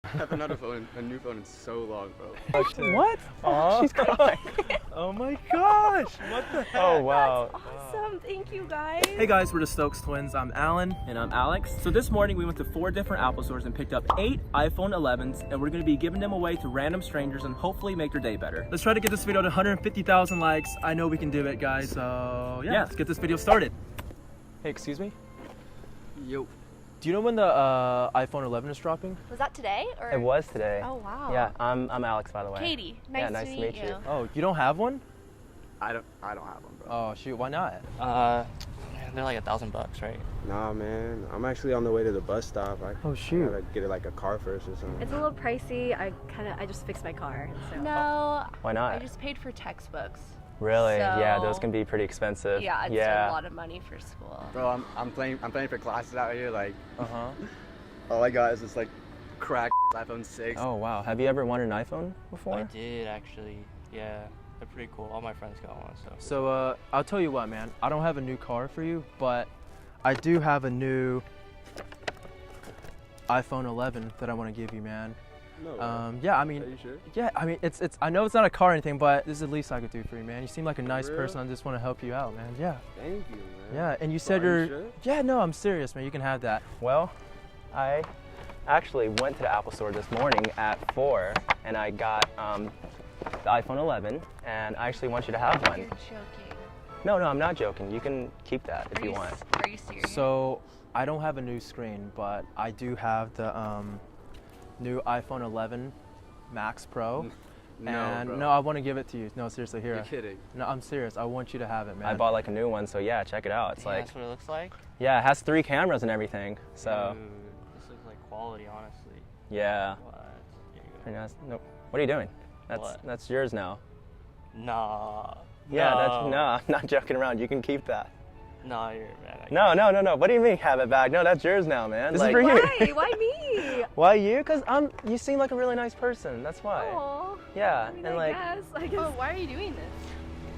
I haven't had a new phone in so long, bro. What? Oh, she's crying. Oh my gosh, what the heck? Oh wow. That's awesome, thank you guys. Hey guys, we're the Stokes twins. I'm Alan. And I'm Alex. So this morning we went to 4 different Apple stores and picked up 8 iPhone 11s, and we're going to be giving them away to random strangers and hopefully make their day better. Let's try to get this video to 150,000 likes. I know we can do it, guys. So yeah, let's get this video started. Hey, excuse me? Yo. Do you know when the iPhone 11 is dropping? Was that today? Or? It was today. Oh wow. Yeah, I'm Alex, by the way. Katie, nice to meet you. Oh, you don't have one? I don't have one, bro. Oh shoot, why not? They're like $1,000, right? Nah, man. I'm actually on the way to the bus stop. Oh shoot. Gotta get it like a car first or something. It's a little pricey. I just fixed my car. So. No. Why not? I just paid for textbooks. Really? So, yeah, those can be pretty expensive. Yeah, it's a lot of money for school. Bro, I'm playing for classes out here. Like, all I got is this like cracked iPhone 6. Oh wow. Have you ever wanted an iPhone before? I did actually. Yeah, they're pretty cool. All my friends got one, so. So I'll tell you what, man. I don't have a new car for you, but I do have a new iPhone 11 that I want to give you, man. No. Yeah, I mean, Are you sure? yeah, I mean, it's. I know it's not a car or anything, but this is the least I could do for you, man. You seem like a nice real? person. I just want to help you out, man. Yeah. Thank you, man. Yeah, and you said Bro, are you're. you sure? Yeah, no, I'm serious, man. You can have that. Well, I actually went to the Apple store this morning at 4 and I got the iPhone 11 and I actually want you to have one. You're joking. No, I'm not joking. You can keep that if you want. Are you serious? So I don't have a new screen, but I do have the new iPhone 11 Max Pro. And bro. no, I want to give it to you. No, seriously, here. You're kidding. No, I'm serious. I want you to have it, man. I bought like a new one, so yeah, check it out. It's like, That's what it looks like? yeah, it has 3 cameras and everything. So Dude, this looks like quality, honestly. yeah, What? Here you go. pretty nice. Nope. What are you doing? What? That's yours now. Nah. Yeah, no. no, I'm not joking around. You can keep that. Nah, you're mad. No. What do you mean have it back? No, that's yours now, man. This like, is for you. Why? Why me? Why you? Cause you seem like a really nice person. That's why. Aw. Yeah, I mean, and I like guess. Oh, why are you doing this?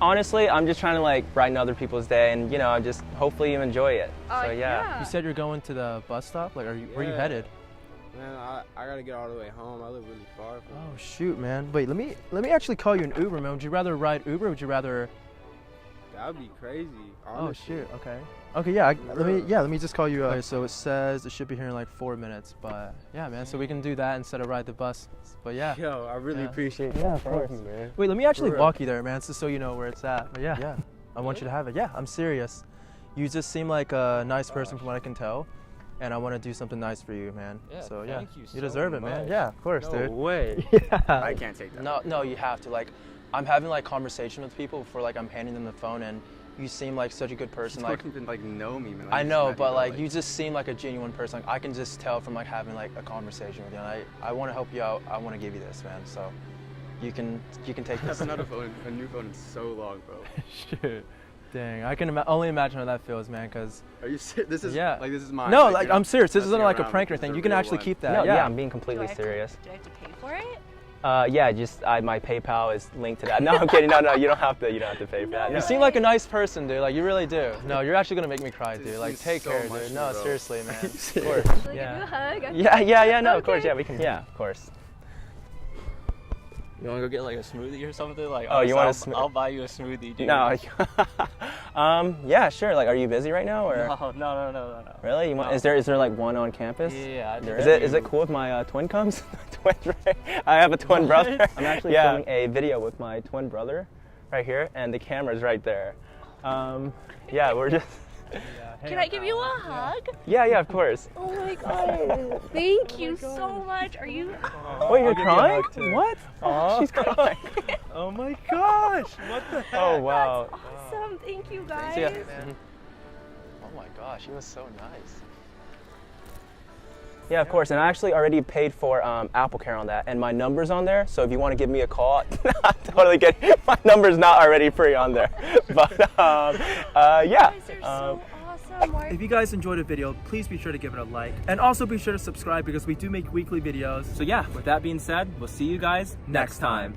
honestly, I'm just trying to like brighten other people's day, and just hopefully you enjoy it. So yeah. You said you're going to the bus stop. Like, where are you headed? Man, I gotta get all the way home. I live really far from Oh shoot, man. Wait, let me actually call you an Uber, man. Would you rather ride Uber or would you rather? That would be crazy, Oh honestly. shoot. Okay. Okay. Yeah. Let me just call you. Okay, so it says it should be here in like 4 minutes, but yeah, man. So we can do that instead of ride the bus. But yeah. Yo, I really Yeah. appreciate that. Yeah, of course. Thank you, man. Wait, let me actually For real. walk you there, man, just so you know where it's at. But yeah. I want you to have it. Yeah, I'm serious. You just seem like a nice person from what I can tell, and I want to do something nice for you, man. Yeah, So yeah, thank you so deserve it, man. much. Yeah, of course, No dude. way. Yeah. I can't take that. No, you have to. Like, I'm having like conversation with people before like I'm handing them the phone, and you seem like such a good person. You Like, don't even like know me, man. I just know, met but you, like you just seem like a genuine person. Like, I can just tell from like having like a conversation with you. And I want to help you out. I want to give you this, man. So you can take I this. haven't had a new phone in so long, bro. Shoot. Dang, I can only imagine how that feels, man. Cause Are you serious? This is like this is mine. no, Like, like you're I'm not serious. This isn't messing like a around prank or with thing. the You can real actually one. keep that. No, yeah. I'm being completely serious. Do I have to pay for it? Yeah, just my PayPal is linked to that. No, I'm kidding. No, you don't have to. You don't have to pay for that. You No. seem like a nice person, dude. Like, you really do. No, you're actually gonna make me cry, dude. Like, This take means so care, much dude. to No, me, bro. seriously, man. Of serious? course. Should I give you Yeah. a hug? Yeah. No, of course. Okay. Yeah, we can. Yeah, of course. You want to go get like a smoothie or something? Like, Oh, you want a honestly, I'll buy you a smoothie, dude. No. Yeah, sure. Like, are you busy right now, or No. really? You want? No. Is there like one on campus? Yeah. Is it cool if my twin comes? Twins, right? I have a twin brother. I'm actually filming a video with my twin brother, right here, and the camera's right there. Yeah, we're just. Can I give you a hug? Yeah, of course. Oh my god. Thank you so much. Are you? Wait, you're I'll give you a crying? hug, too. What? Aw. She's crying. Oh my gosh! What the heck? Oh wow. Awesome. Thank you guys. Yeah. Oh my gosh, he was so nice. Yeah, of course. And I actually already paid for Apple Care on that, and my number's on there. So if you want to give me a call, I totally get it. My number's not already free on there. But yeah. You guys are so awesome. Why If you guys enjoyed the video, please be sure to give it a like, and also be sure to subscribe because we do make weekly videos. So yeah, with that being said, we'll see you guys next time.